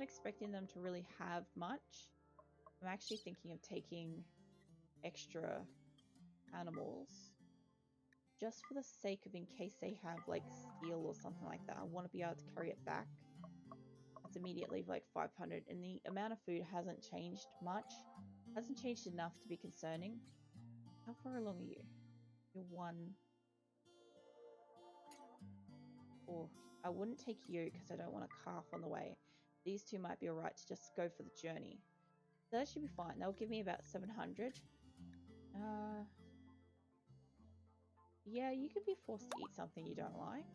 expecting them to really have much. I'm actually thinking of taking extra animals just for the sake of in case they have like steel or something like that. I want to be able to carry it back. It's immediately like 500 and the amount of food hasn't changed much. Hasn't changed enough to be concerning. How far along are you? You're 1. Or I wouldn't take you because I don't want a calf on the way. These two might be alright to just go for the journey. So that should be fine. They'll give me about 700. Yeah, you could be forced to eat something you don't like.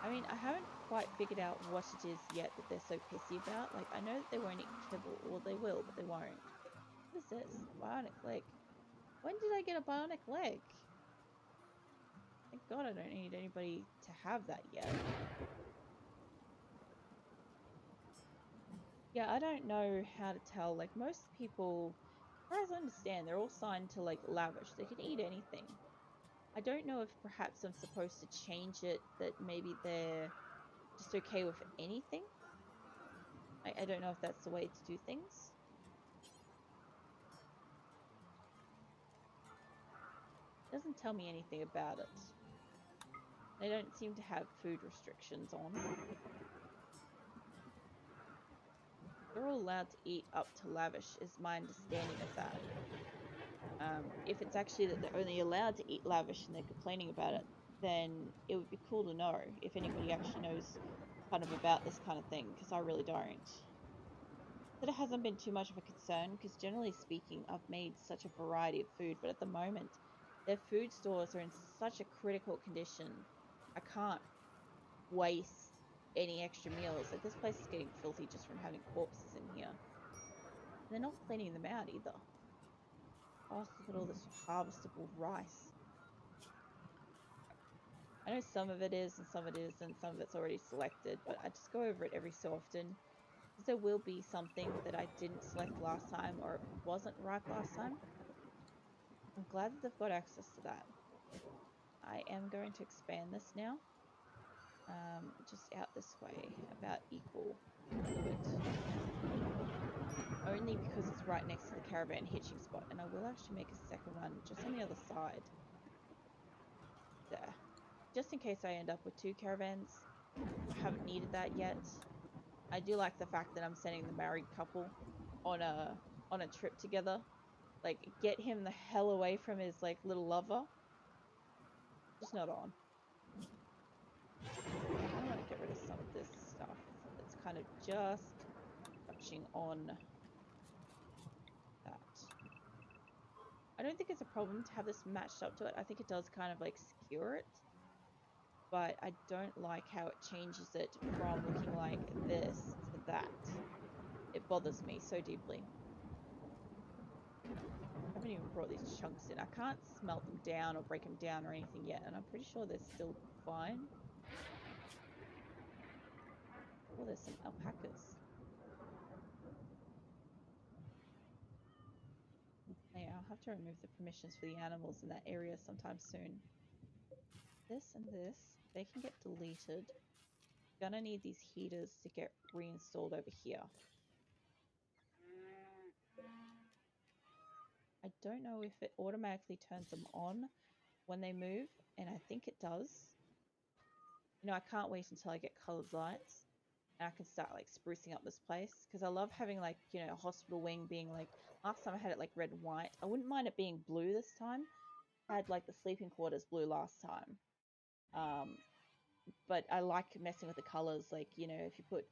I mean, I haven't quite figured out what it is yet that they're so pissy about. Like, I know that they won't eat kibble, or they will, but they won't. What is this? Bionic leg. When did I get a bionic leg? Thank God I don't need anybody to have that yet. Yeah, I don't know how to tell. Like, most people, as far as I understand, they're all signed to, like, lavish. They can eat anything. I don't know if perhaps I'm supposed to change it that maybe they're just okay with anything. I don't know if that's the way to do things. It doesn't tell me anything about it. They don't seem to have food restrictions on. They're all allowed to eat up to lavish, is my understanding of that. If it's actually that they're only allowed to eat lavish and they're complaining about it, then it would be cool to know if anybody actually knows kind of about this kind of thing, because I really don't. But it hasn't been too much of a concern, because generally speaking, I've made such a variety of food, but at the moment, their food stores are in such a critical condition. I can't waste any extra meals. Like, this place is getting filthy just from having corpses in here. And they're not cleaning them out either. Oh, look at all this harvestable rice. I know some of it is and some of it isn't, some of it's already selected, but I just go over it every so often. Because there will be something that I didn't select last time or it wasn't ripe last time. I'm glad that they've got access to that. I am going to expand this now. Just out this way, about equal fluid. Only because it's right next to the caravan hitching spot, and I will actually make a second one just on the other side. There. Just in case I end up with 2 caravans. I haven't needed that yet. I do like the fact that I'm sending the married couple on a trip together. Like, get him the hell away from his, like, little lover. Just not on. I want to get rid of some of this stuff that's kind of just touching on that. I don't think it's a problem to have this matched up to it. I think it does kind of like skewer it. But I don't like how it changes it from looking like this to that. It bothers me so deeply. I haven't even brought these chunks in. I can't smelt them down or break them down or anything yet. And I'm pretty sure they're still fine. Oh, there's some alpacas. Yeah, I'll have to remove the permissions for the animals in that area sometime soon. This and this, they can get deleted. Gonna need these heaters to get reinstalled over here. I don't know if it automatically turns them on when they move, and I think it does. You know, I can't wait until I get colored lights and I can start like sprucing up this place, because I love having like, you know, a hospital wing being like, last time I had it like red and white. I wouldn't mind it being blue this time. I had like the sleeping quarters blue last time. But I like messing with the colors, like, you know, if you put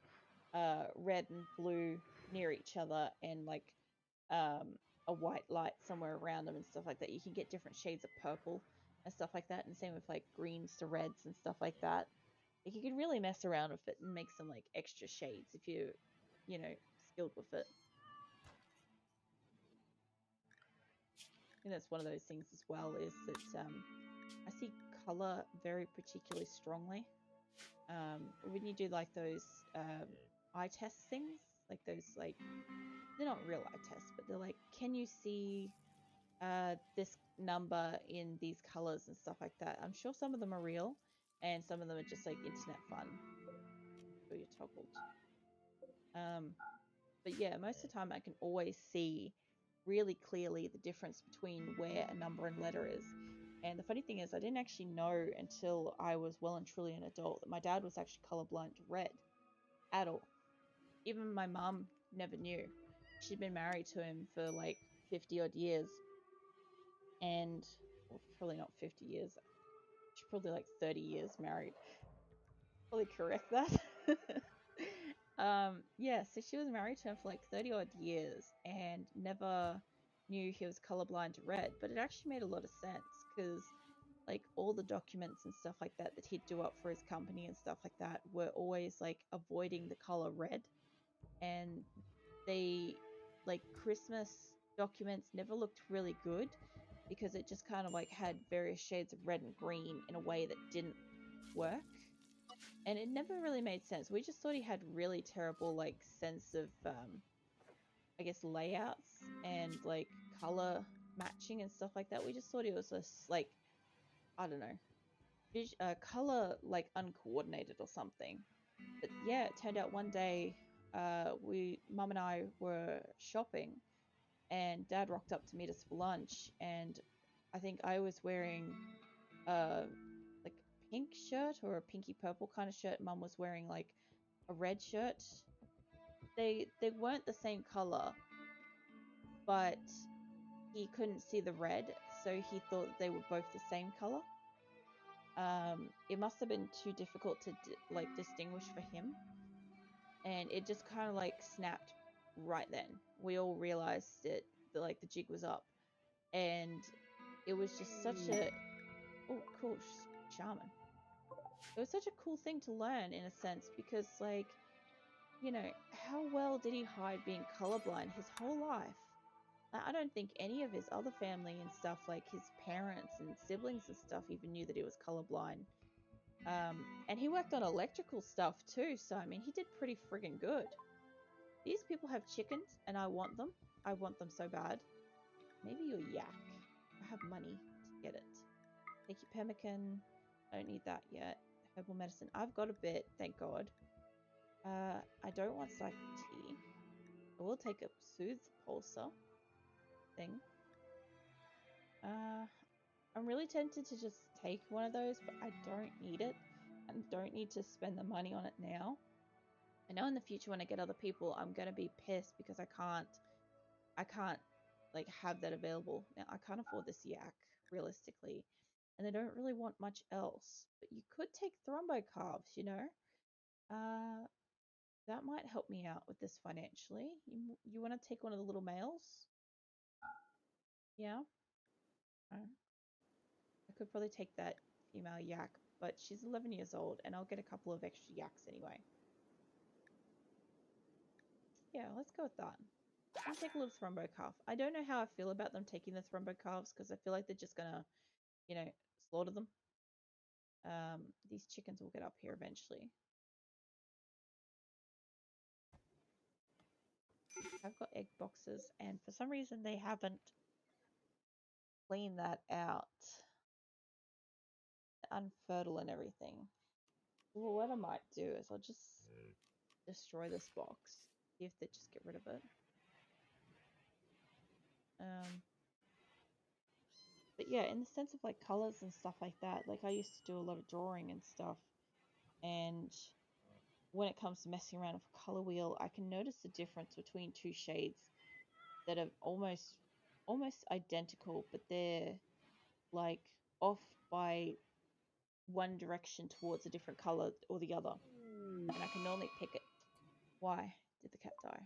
red and blue near each other and like a white light somewhere around them and stuff like that, you can get different shades of purple and stuff like that, and same with like greens to reds and stuff like that. Like, you can really mess around with it and make some like extra shades if you're, you know, skilled with it. And that's one of those things as well, is that I see color very particularly strongly. When you do like those eye test things, like those, like, they're not real eye tests, but they're like, can you see this number in these colors and stuff like that? I'm sure some of them are real and some of them are just like internet fun. So you're toggled. But yeah, most of the time I can always see really clearly the difference between where a number and letter is. And the funny thing is, I didn't actually know until I was well and truly an adult that my dad was actually colorblind to red at all. Even my mum never knew. She'd been married to him for like 50 odd years. And, well, probably not 50 years. She's probably like 30 years married. Probably correct that. Yeah, so she was married to him for like 30 odd years and never knew he was colorblind to red. But it actually made a lot of sense because like all the documents and stuff like that he'd do up for his company and stuff like that were always like avoiding the color red. And they, like, Christmas documents never looked really good because it just kind of like had various shades of red and green in a way that didn't work. And it never really made sense. We just thought he had really terrible like sense of I guess layouts and like color matching and stuff like that. We just thought he was just like, I don't know, color like uncoordinated or something. But yeah, it turned out one day mum and I were shopping and dad rocked up to meet us for lunch, and I think I was wearing like a pink shirt or a pinky purple kind of shirt. Mum was wearing like a red shirt. They weren't the same color, but he couldn't see the red, so he thought they were both the same color. It must have been too difficult to like distinguish for him, and it just kind of like snapped right then. We all realized that like the jig was up, and it was just such a cool shaman. It was such a cool thing to learn in a sense because like, you know, how well did he hide being colorblind his whole life? I don't think any of his other family and stuff, like his parents and siblings and stuff, even knew that he was colorblind. And he worked on electrical stuff too, so I mean, he did pretty friggin' good. These people have chickens, and I want them. I want them so bad. Maybe you're yak. I have money to get it. Take your pemmican. I don't need that yet. Herbal medicine. I've got a bit, thank God. I don't want psychic tea. I will take a soothe pulsar thing. I'm really tempted to just take one of those, but I don't need it. I don't need to spend the money on it now. I know in the future when I get other people, I'm gonna be pissed because I can't like have that available. Now I can't afford this yak realistically, and I don't really want much else. But you could take thrombocarves, you know. That might help me out with this financially. You want to take one of the little males? Yeah. I could probably take that female yak, but she's 11 years old, and I'll get a couple of extra yaks anyway. Yeah, let's go with that. I'll take a little thrombocarf. I don't know how I feel about them taking the thrombocarves because I feel like they're just gonna, you know, slaughter them. These chickens will get up here eventually. I've got egg boxes, and for some reason they haven't cleaned that out. Unfertile and everything. Well, what I might do is I'll just destroy this box. See if they just get rid of it. But yeah, in the sense of like colors and stuff like that, like I used to do a lot of drawing and stuff, and when it comes to messing around with a color wheel, I can notice the difference between two shades that are almost identical, but they're like off by one direction towards a different color or the other, and I can normally pick it. Why did the cat die?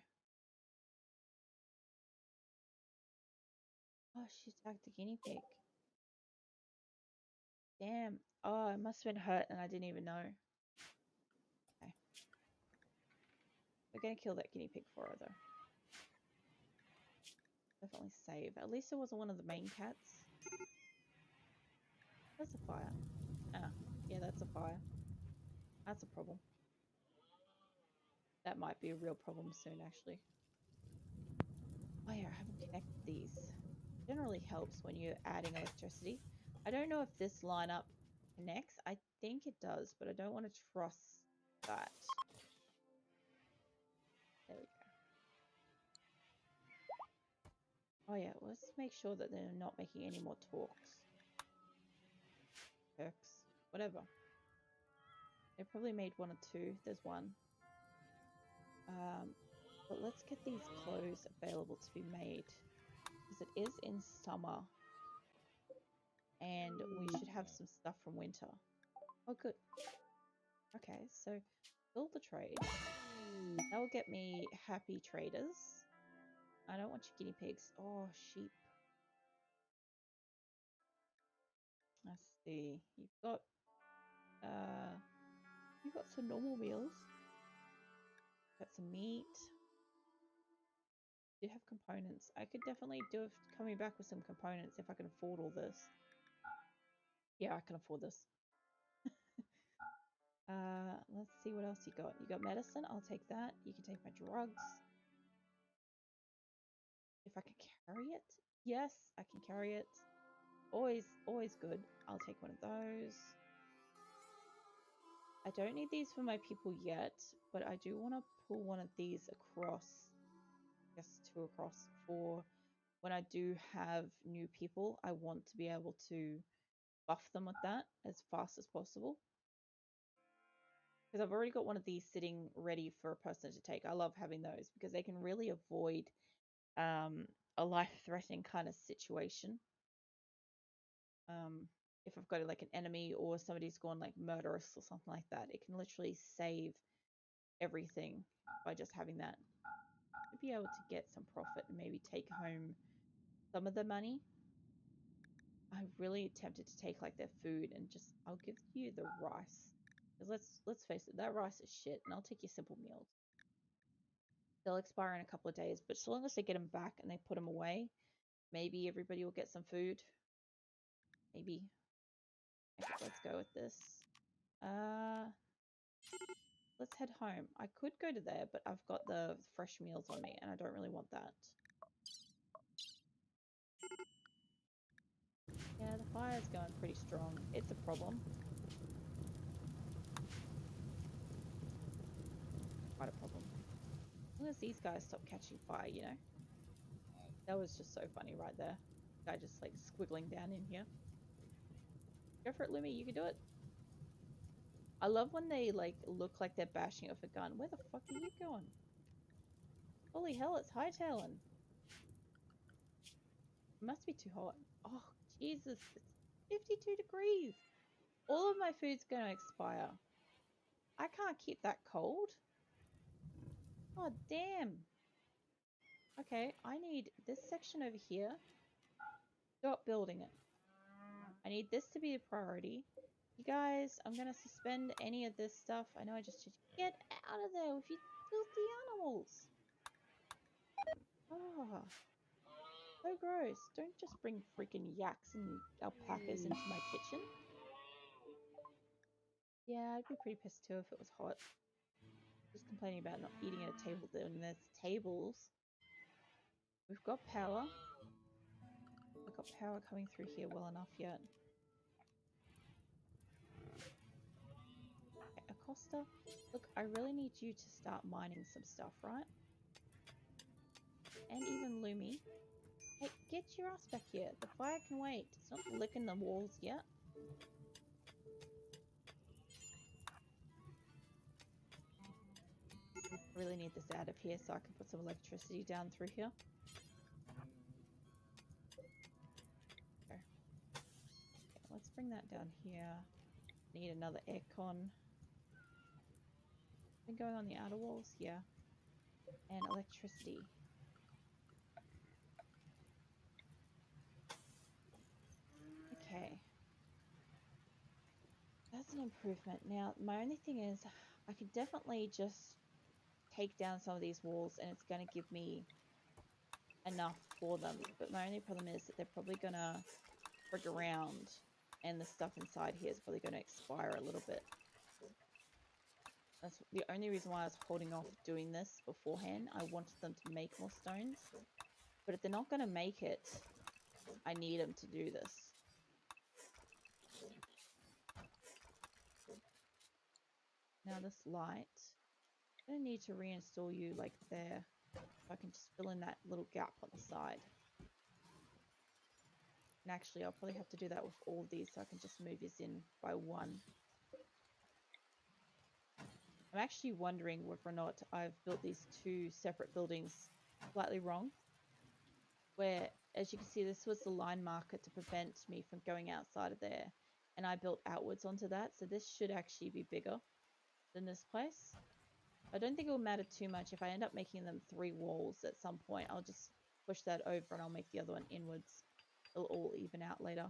Oh, she attacked the guinea pig. Damn. Oh, it must have been hurt and I didn't even know. Okay. We're gonna kill that guinea pig for her though. Definitely save. At least it wasn't one of the main cats. That's a fire. Ah, yeah, that's a fire. That's a problem. That might be a real problem soon, actually. Oh yeah, I haven't connected these. Generally helps when you're adding electricity. I don't know if this lineup connects. I think it does, but I don't want to trust that. Oh yeah, let's make sure that they're not making any more talks. Perks. Whatever. They probably made one or two. There's one. But let's get these clothes available to be made. Because it is in summer. And we should have some stuff from winter. Oh, good. Okay, so build the trade. That will get me happy traders. I don't want your guinea pigs. Oh, sheep. Let's see. You've got some normal meals. Got some meat. You have components. I could definitely do it coming back with some components if I can afford all this. Yeah, I can afford this. Let's see what else you got. You got medicine. I'll take that. You can take my drugs. If I can carry it. Yes, I can carry it. Always good. I'll take one of those. I don't need these for my people yet, but I do want to pull one of these across. I guess two across for when I do have new people. I want to be able to buff them with that as fast as possible. Because I've already got one of these sitting ready for a person to take. I love having those because they can really avoid a life-threatening kind of situation. If I've got like an enemy or somebody's gone like murderous or something like that, it can literally save everything by just having that. To be able to get some profit and maybe take home some of the money. I'm really tempted to take like their food and just I'll give you the rice. Because let's face it, that rice is shit, and I'll take your simple meals. They'll expire in a couple of days, but so long as they get them back and they put them away, maybe everybody will get some food. Maybe. Okay, let's go with this. Let's head home. I could go to there, but I've got the fresh meals on me, and I don't really want that. Yeah, the fire's going pretty strong. It's a problem. Quite a problem. As long as these guys stop catching fire, you know? That was just so funny right there. Guy just like squiggling down in here. Go for it, Lumi. You can do it. I love when they like look like they're bashing off a gun. Where the fuck are you going? Holy hell, it's hightailing. It must be too hot. Oh, Jesus. It's 52 degrees. All of my food's going to expire. I can't keep that cold. Oh, damn. Okay, I need this section over here. Stop building it. I need this to be a priority. You guys, I'm going to suspend any of this stuff. I know I just get out of there with you filthy animals. Oh, so gross. Don't just bring freaking yaks and alpacas into my kitchen. Yeah, I'd be pretty pissed too if it was hot. Just complaining about not eating at a table when there's tables. We've got power. We've got power coming through here well enough yet. Okay, Acosta, look, I really need you to start mining some stuff, right? And even Lumi. Hey, get your ass back here. The fire can wait. It's not licking the walls yet. I really need this out of here so I can put some electricity down through here. Okay, let's bring that down here. Need another aircon. Been going on the outer walls? Yeah. And electricity. Okay. That's an improvement. Now, my only thing is, I could definitely just take down some of these walls and it's going to give me enough for them. But my only problem is that they're probably going to frig around and the stuff inside here is probably going to expire a little bit. That's the only reason why I was holding off doing this beforehand. I wanted them to make more stones. But if they're not going to make it, I need them to do this. Now this light, I'm going to need to reinstall you like there. So I can just fill in that little gap on the side. And actually, I'll probably have to do that with all of these so I can just move this in by one. I'm actually wondering whether or not I've built these two separate buildings slightly wrong. Where, as you can see, this was the line marker to prevent me from going outside of there. And I built outwards onto that, so this should actually be bigger than this place. I don't think it will matter too much if I end up making them 3 walls at some point. I'll just push that over and I'll make the other one inwards. It'll all even out later.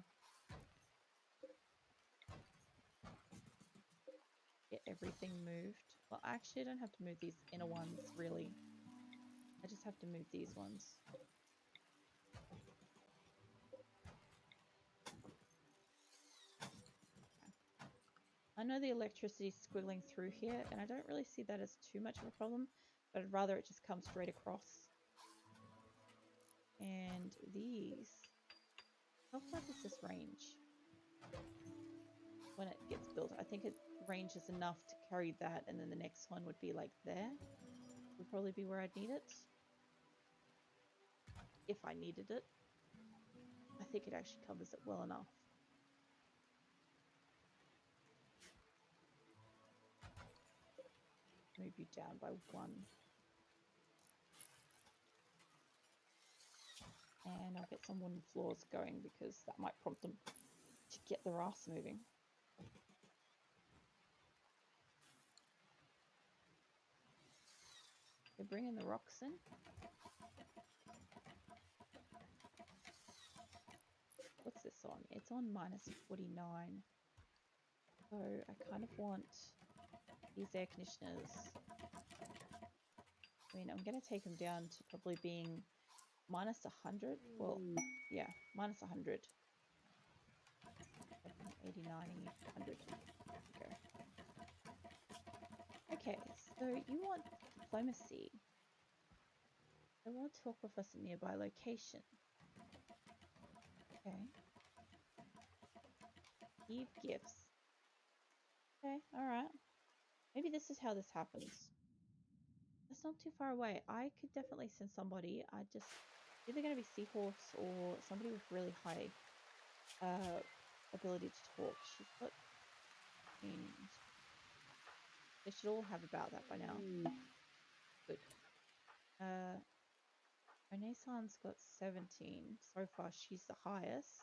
Get everything moved. Well, actually, I don't have to move these inner ones, really. I just have to move these ones. I know the electricity's squiggling through here, and I don't really see that as too much of a problem, but I'd rather it just come straight across. And these... How far does this range? When it gets built, I think it ranges enough to carry that, and then the next one would be like there. Would probably be where I'd need it. If I needed it. I think it actually covers it well enough. Move you down by 1. And I'll get some wooden floors going because that might prompt them to get their ass moving. They're bringing the rocks in. What's this on? It's on -49. So I kind of want these air conditioners. I mean, I'm going to take them down to probably being -100. Well, yeah, -100. 80, 90, 100. Okay. Okay, so you want diplomacy. They want to talk with us at a nearby location. Okay. Give gifts. Okay, alright. Maybe this is how this happens. It's not too far away. I could definitely send somebody. I just... Either going to be Seahorse or somebody with really high ability to talk. She's got... They should all have about that by now. Good. Renaissance got 17. So far, she's the highest.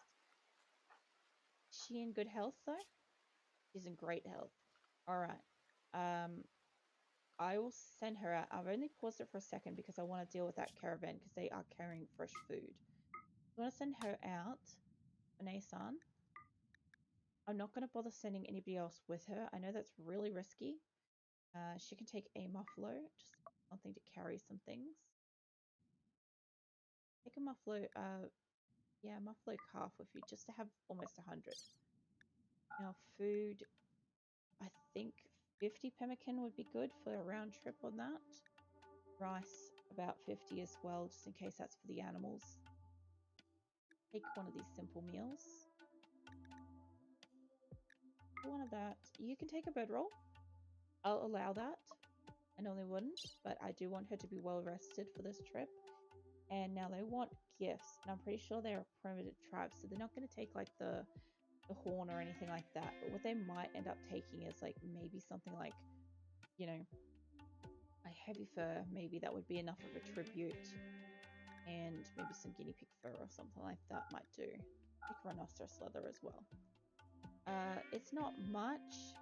Is she in good health, though? She's in great health. Alright. I will send her out. I've only paused it for a second because I want to deal with that caravan because they are carrying fresh food. I want to send her out. Renaissance. I'm not going to bother sending anybody else with her. I know that's really risky. She can take a muffalo. Just something to carry some things. Take a muffalo, yeah, muffalo calf with you just to have almost 100. Now food, I think 50 pemmican would be good for a round trip on that. Rice, about 50 as well, just in case that's for the animals. Take one of these simple meals. One of that. You can take a bird roll. I'll allow that. I normally wouldn't, but I do want her to be well rested for this trip. And now they want gifts, and I'm pretty sure they're a primitive tribe, so they're not going to take like the horn or anything like that. But what they might end up taking is like maybe something like, you know, a heavy fur. Maybe that would be enough of a tribute, and maybe some guinea pig fur or something like that might do. Take rhinoceros leather as well. It's not much.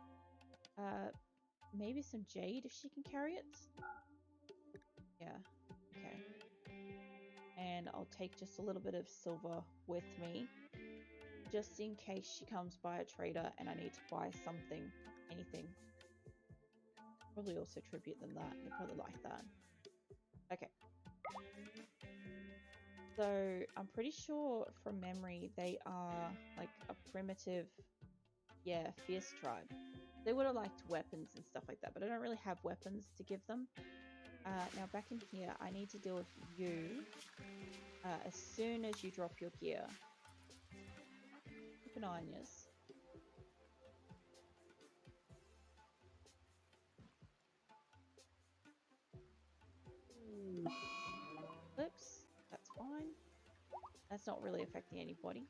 Maybe some jade if she can carry it. Yeah. Okay. And I'll take just a little bit of silver with me, just in case she comes by a trader and I need to buy something, anything. Probably also tribute them that. They probably like that. Okay. So I'm pretty sure from memory they are like a primitive, yeah, fierce tribe. They would have liked weapons and stuff like that, but I don't really have weapons to give them. Now back in here, I need to deal with you as soon as you drop your gear. Keep an eye on yours. Oops, that's fine. That's not really affecting anybody.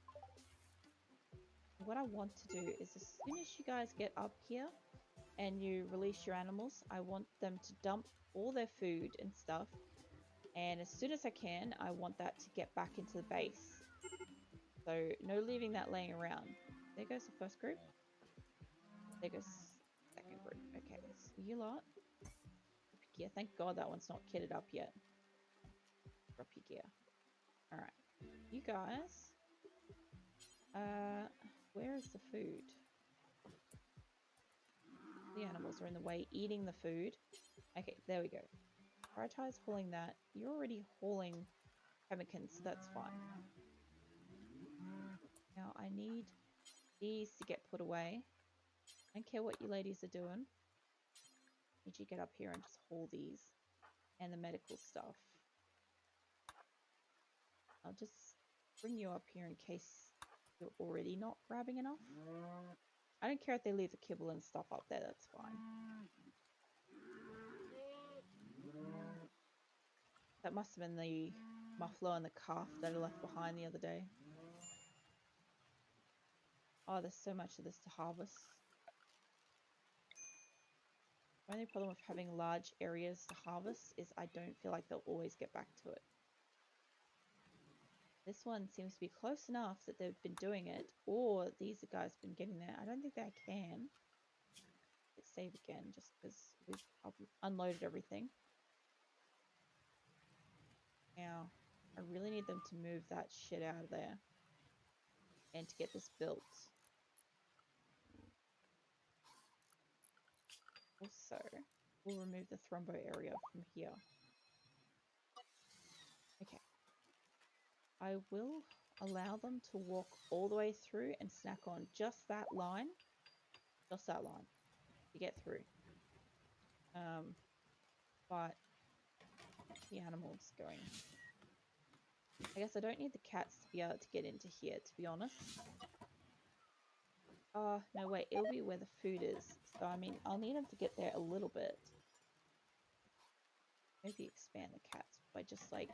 what I want to do is as soon as you guys get up here and you release your animals, I want them to dump all their food and stuff. And as soon as I can, I want that to get back into the base. So no leaving that laying around. There goes the first group. There goes the second group. Okay, so you lot. Drop your gear. Thank God that one's not kitted up yet. Drop your gear. Alright. You guys. Where is the food? The animals are in the way eating the food. Okay, there we go. Prioritize hauling that. You're already hauling Pemmican, so that's fine. Now I need these to get put away. I don't care what you ladies are doing. I need you to get up here and just haul these. And the medical stuff. I'll just bring you up here in case you're already not grabbing enough. I don't care if they leave the kibble and stuff up there, that's fine. That must have been the muffler and the calf that I left behind the other day. Oh, there's so much of this to harvest. The only problem with having large areas to harvest is I don't feel like they'll always get back to it. This one seems to be close enough that they've been doing it, or these guys have been getting there. I don't think they can. Let's save again, just because we've unloaded everything. Now, I really need them to move that shit out of there. And to get this built. Also, we'll remove the thrombo area from here. Okay. I will allow them to walk all the way through and snack on just that line. Just that line. To get through. But the animals going. I guess I don't need the cats to be able to get into here, to be honest. Oh, no, wait. It'll be where the food is. So, I mean, I'll need them to get there a little bit. Maybe expand the cats by just, like,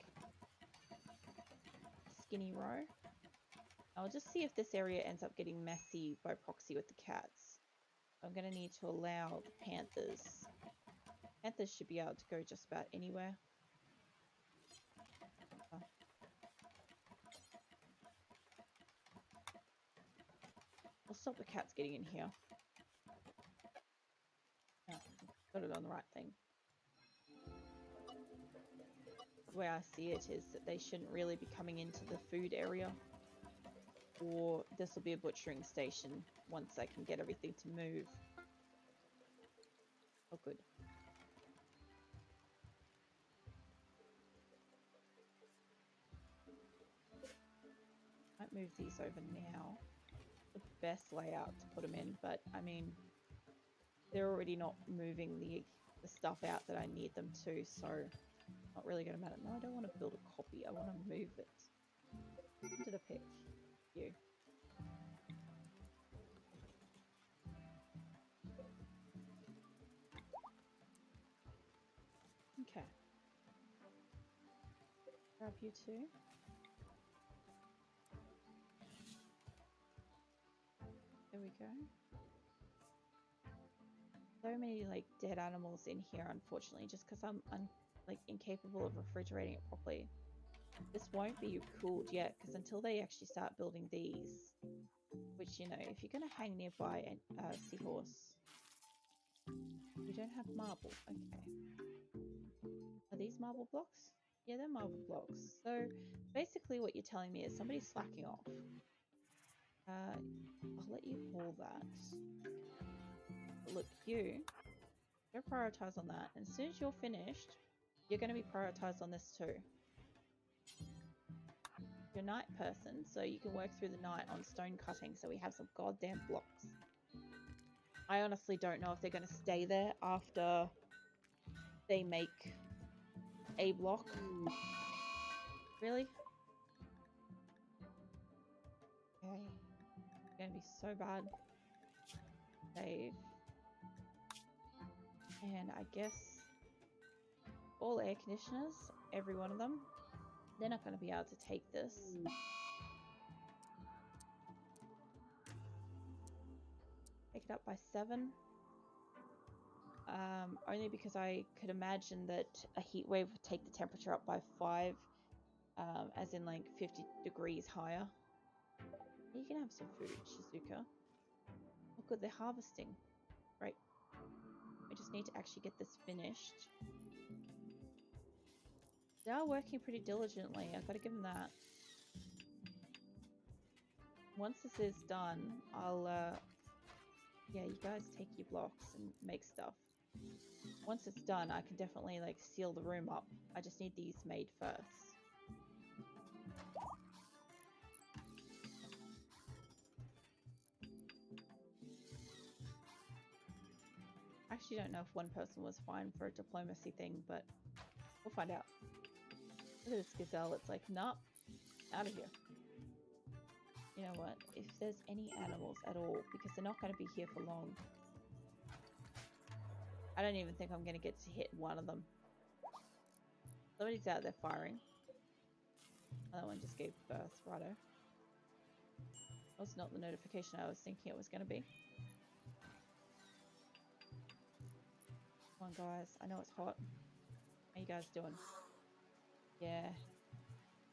skinny row. I'll just see if this area ends up getting messy by proxy with the cats. I'm going to need to allow the panthers. Panthers should be able to go just about anywhere. Oh. I'll stop the cats getting in here. Oh, got it on the right thing. The way I see it is that they shouldn't really be coming into the food area. Or this will be a butchering station once I can get everything to move. Oh, good. Might move these over now. The best layout to put them in, but I mean, they're already not moving the stuff out that I need them to, so not really going to matter. No, I don't want to build a copy. I want to move it. What did I pick? You. Okay. Grab you two. There we go. So many like dead animals in here, unfortunately, just because I'm like incapable of refrigerating it properly. This won't be cooled yet, because until they actually start building these, which, you know, if you're going to hang nearby a seahorse, we don't have marble. Okay. Are these marble blocks? Yeah, they're marble blocks. So basically what you're telling me is somebody's slacking off. I'll let you haul that. But look, you go prioritize on that. And as soon as you're finished, you're going to be prioritized on this too. You're a night person, so you can work through the night on stone cutting, so we have some goddamn blocks. I honestly don't know if they're going to stay there after they make a block. Really? Okay. It's going to be so bad. Save. And I guess all air conditioners, every one of them, they're not going to be able to take this. take it up by 7. Only because I could imagine that a heat wave would take the temperature up by 5, as in like 50 degrees higher. You can have some food, Shizuka. Oh good, they're harvesting. Right. We just need to actually get this finished. They are working pretty diligently, I've got to give them that. Once this is done, I'll, yeah, you guys take your blocks and make stuff. Once it's done, I can definitely, like, seal the room up. I just need these made first. I actually don't know if one person was fine for a diplomacy thing, but we'll find out. Look at this gazelle, it's like, nah, out of here. You know what, if there's any animals at all, because they're not going to be here for long. I don't even think I'm going to get to hit one of them. Somebody's out there firing. Another one just gave birth, righto. That's not the notification I was thinking it was going to be. Come on guys, I know it's hot. How you guys doing? Yeah,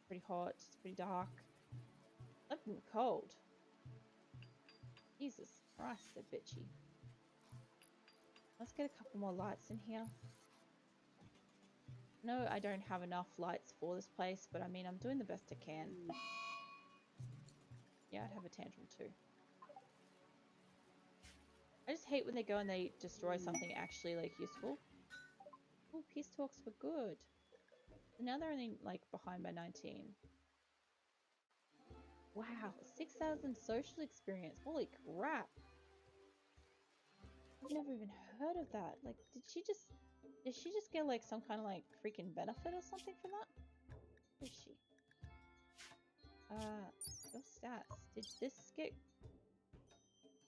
pretty hot, it's pretty dark. Looking cold. Jesus Christ, they're bitchy. Let's get a couple more lights in here. No, I don't have enough lights for this place, but I mean, I'm doing the best I can. Yeah, I'd have a tantrum too. I just hate when they go and they destroy something actually, like, useful. Oh, peace talks were good. So now they're only, like, behind by 19. Wow, 6,000 social experience. Holy crap. I've never even heard of that. Like, did she just get, like, some kind of, like, freaking benefit or something from that? Who is she? Your stats. Did this get...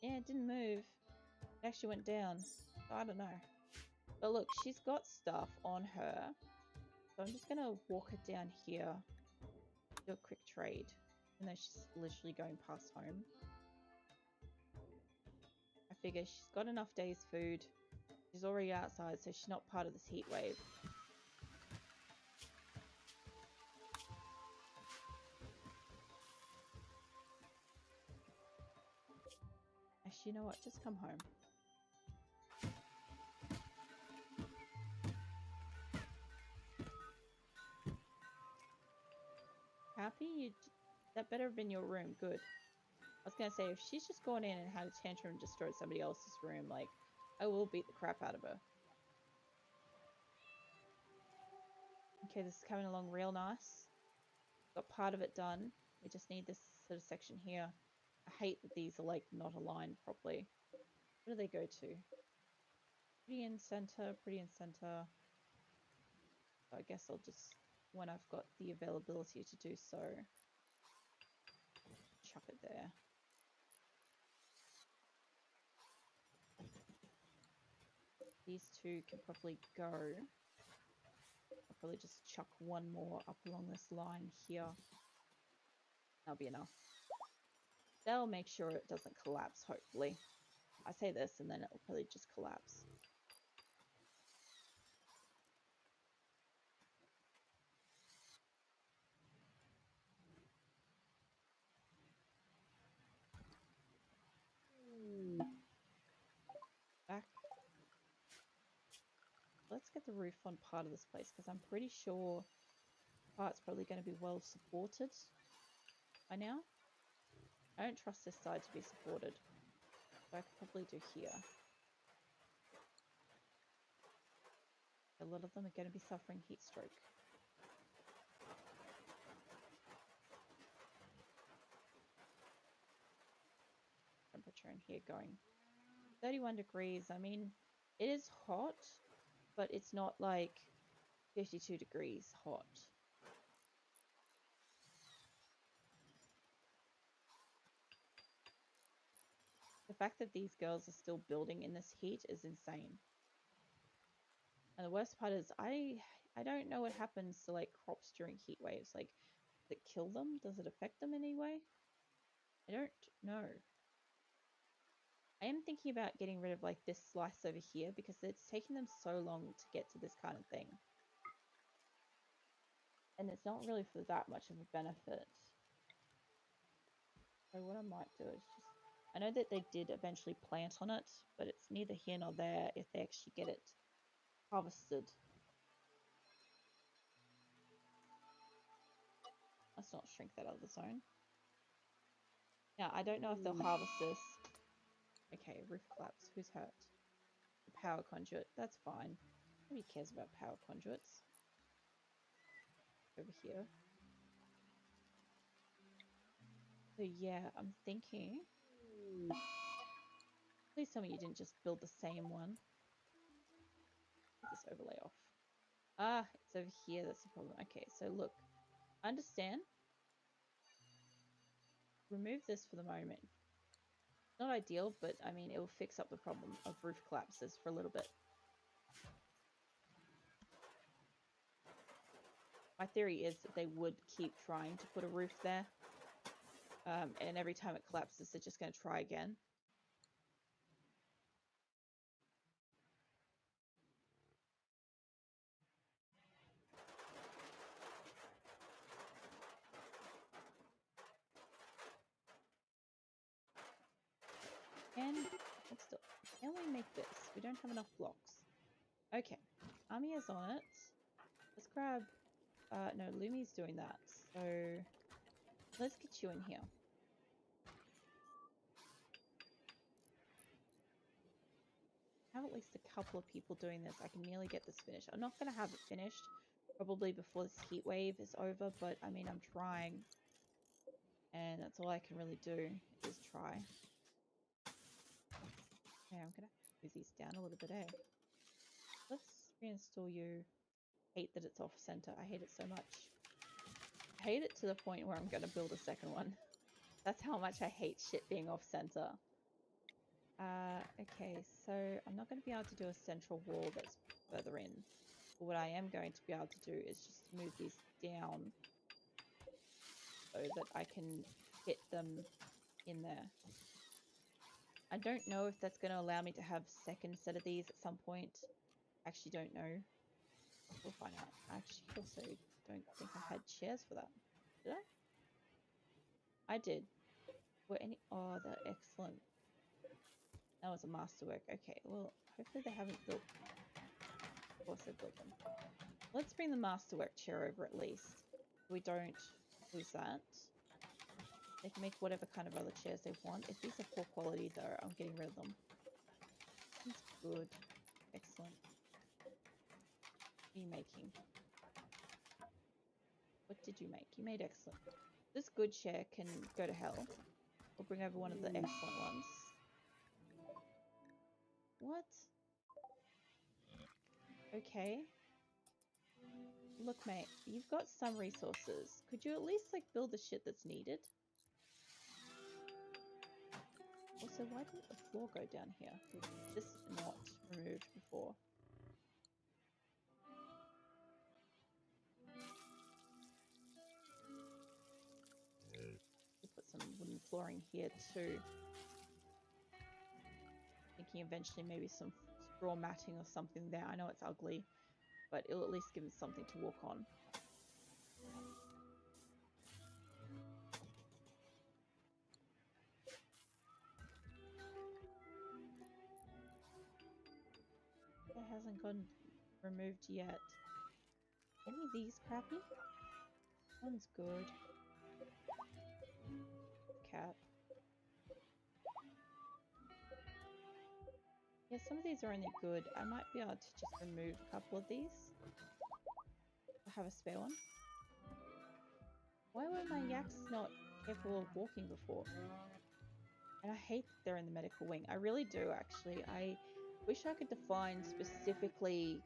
Yeah, it didn't move. It actually went down. So I don't know. But look, she's got stuff on her. So I'm just gonna walk her down here. Do a quick trade. Even though she's literally going past home. I figure she's got enough days' food. She's already outside, so she's not part of this heat wave. Actually, you know what? Just come home. Happy? That better have been your room. Good. I was gonna say, if she's just gone in and had a tantrum and destroyed somebody else's room, like, I will beat the crap out of her. Okay, this is coming along real nice. Got part of it done. We just need this sort of section here. I hate that these are, like, not aligned properly. Where do they go to? Pretty in center, pretty in center. So I guess I'll just, when I've got the availability to do so, chuck it there. These two can probably go. I'll probably just chuck one more up along this line here. That'll be enough. That'll make sure it doesn't collapse, hopefully. I say this and then it'll probably just collapse. Back. Let's get the roof on part of this place because I'm pretty sure part's probably going to be well supported by now. I don't trust this side to be supported. So I could probably do here. A lot of them are going to be suffering heat stroke. Temperature in here going 31 degrees. I mean, it is hot, but it's not like 52 degrees hot. The fact that these girls are still building in this heat is insane. And the worst part is I don't know what happens to, like, crops during heat waves. Like, does it kill them? Does it affect them in any way? I don't know. I am thinking about getting rid of like this slice over here because it's taking them so long to get to this kind of thing. And it's not really for that much of a benefit. So what I might do is just... I know that they did eventually plant on it, but it's neither here nor there if they actually get it harvested. Let's not shrink that out of the zone. Now, I don't know if they'll harvest this. Okay, roof collapse. Who's hurt? The power conduit. That's fine. Nobody cares about power conduits. Over here. So yeah, I'm thinking... Please tell me you didn't just build the same one. Get this overlay off. Ah, it's over here. That's the problem. Okay, so look. I understand. Remove this for the moment. Not ideal, but I mean, it will fix up the problem of roof collapses for a little bit. My theory is that they would keep trying to put a roof there. And every time it collapses, they're just going to try again. Can we make this? We don't have enough blocks. Okay, Amiya's on it. Let's grab... no, Lumi's doing that. So, let's get you in here. Have at least a couple of people doing this. I can nearly get this finished. I'm not going to have it finished probably before this heat wave is over, but I mean, I'm trying. And that's all I can really do is try. Okay, I'm going to move these down a little bit, eh? Let's reinstall you. Hate that it's off center. I hate it so much. I hate it to the point where I'm going to build a second one. That's how much I hate shit being off center. Okay, so I'm not going to be able to do a central wall that's further in. But what I am going to be able to do is just move these down so that I can fit them in there. I don't know if that's going to allow me to have a second set of these at some point. I actually don't know. We'll find out. I actually also don't think I had chairs for that. Did I? I did. Were any... Oh, they're excellent. That was a masterwork. Okay, well, hopefully they haven't built... Of course they built them. Let's bring the masterwork chair over at least. We don't lose that. They can make whatever kind of other chairs they want. If these are poor quality though, I'm getting rid of them. That's good. Excellent. What are you making? What did you make? You made excellent. This good chair can go to hell. We'll bring over one of the excellent ones. What? Okay. Look, mate, you've got some resources. Could you at least, like, build the shit that's needed? Also, why didn't the floor go down here? Was this not removed before? We'll put some wooden flooring here too. Thinking eventually maybe some straw matting or something there. I know it's ugly, but it'll at least give us something to walk on. It hasn't gotten removed yet. Any of these crappy? One's good. Cat. Yeah, some of these are only good. I might be able to just remove a couple of these. I have a spare one. Why were my yaks not capable of walking before? And I hate that they're in the medical wing. I really do, actually. I wish I could define specifically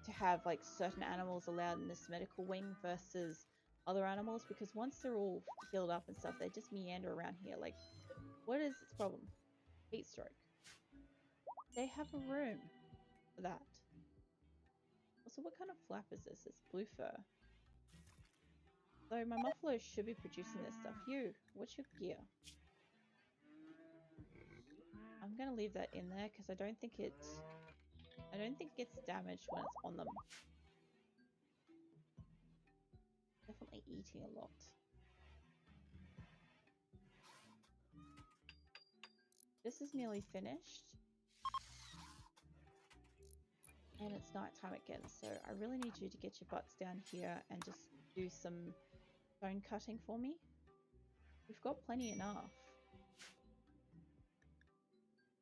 to have like certain animals allowed in this medical wing versus other animals, because once they're all healed up and stuff, they just meander around here. Like, what is its problem? Heat stroke. They have a room for that. Also, what kind of flap is this? It's blue fur. So my muffalo should be producing this stuff. You, what's your gear? I'm gonna leave that in there because I don't think it gets damaged when it's on them. Definitely eating a lot. This is nearly finished. And it's nighttime again, so I really need you to get your butts down here and just do some stone cutting for me. We've got plenty enough.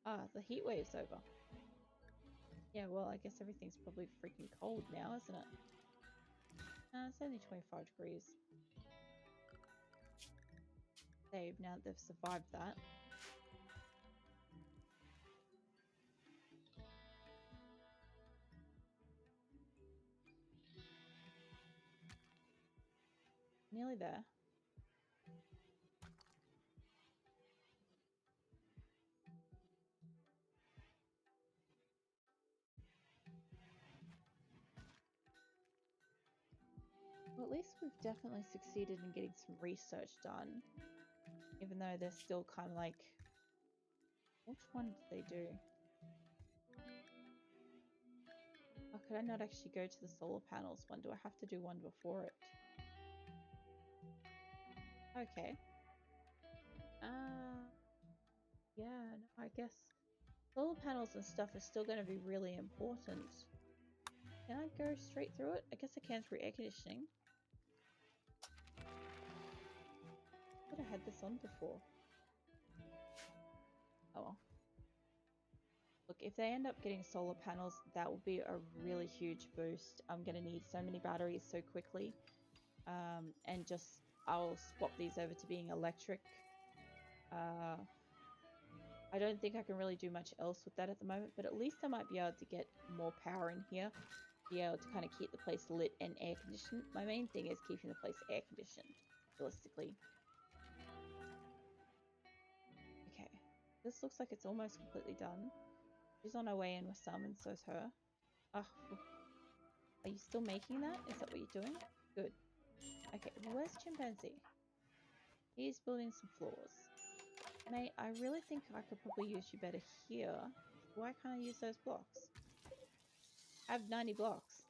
Ah, the heat wave's over. Yeah, well, I guess everything's probably freaking cold now, isn't it? It's only 25 degrees. Save now that they've survived that. Nearly there. Well, at least we've definitely succeeded in getting some research done. Even though they're still kind of like... Which one did they do? Oh, could I not actually go to the solar panels one? Do I have to do one before it? Okay. Yeah, no, I guess solar panels and stuff are still going to be really important. Can I go straight through it? I guess I can through air conditioning. I thought I had this on before. Oh well. Look, if they end up getting solar panels, that will be a really huge boost. I'm going to need so many batteries so quickly. And just, I'll swap these over to being electric. I don't think I can really do much else with that at the moment, but at least I might be able to get more power in here. Be able to kind of keep the place lit and air conditioned. My main thing is keeping the place air conditioned, realistically. Okay, this looks like it's almost completely done. She's on her way in with some, and so's her. Oh, are you still making that? Is that what you're doing? Good. Okay, where's Chimpanzee? He's building some floors. Mate, I really think I could probably use you better here. Why can't I use those blocks? I have 90 blocks.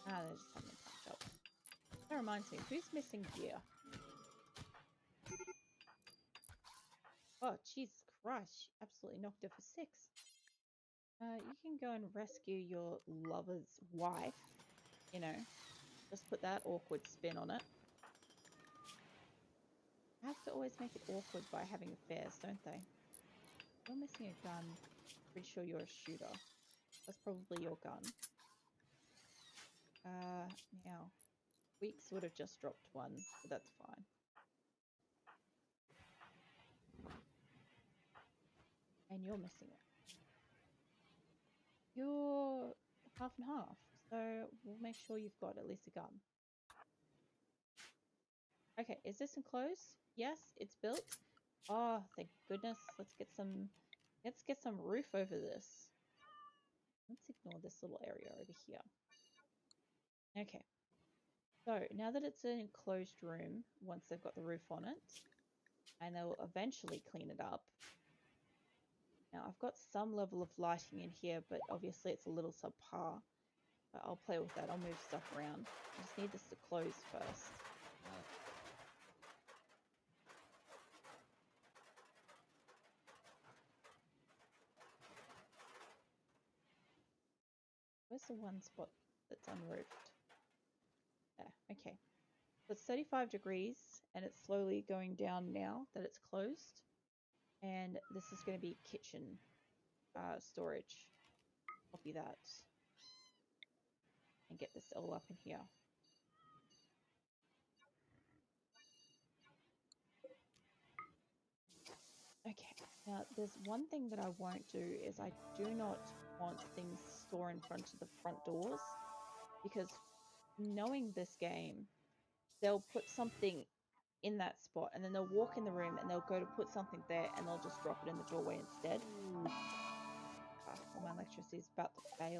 Ah, they're just having a punch up. That reminds me, who's missing gear? Oh, Jesus Christ, she absolutely knocked her for 6. You can go and rescue your lover's wife. You know, just put that awkward spin on it. I have to always make it awkward by having affairs, don't they? You're missing a gun. Pretty sure you're a shooter. That's probably your gun. Now, Weeks would have just dropped one, but that's fine. And you're missing it. You're half and half, so we'll make sure you've got at least a gun. Okay, is this enclosed? Yes, it's built. Oh, thank goodness. Let's get some roof over this. Let's ignore this little area over here. Okay. So now that it's an enclosed room, once they've got the roof on it, and they'll eventually clean it up. Now I've got some level of lighting in here, but obviously it's a little subpar. But I'll play with that. I'll move stuff around. I just need this to close first. Where's the one spot that's unroofed? There, okay. So it's 35 degrees and it's slowly going down now that it's closed. And this is going to be kitchen storage. Copy that. And get this all up in here. Okay, now there's one thing that I won't do is I do not want things to store in front of the front doors, because knowing this game, they'll put something in that spot and then they'll walk in the room and they'll go to put something there and they'll just drop it in the doorway instead. Well, my electricity is about to fail.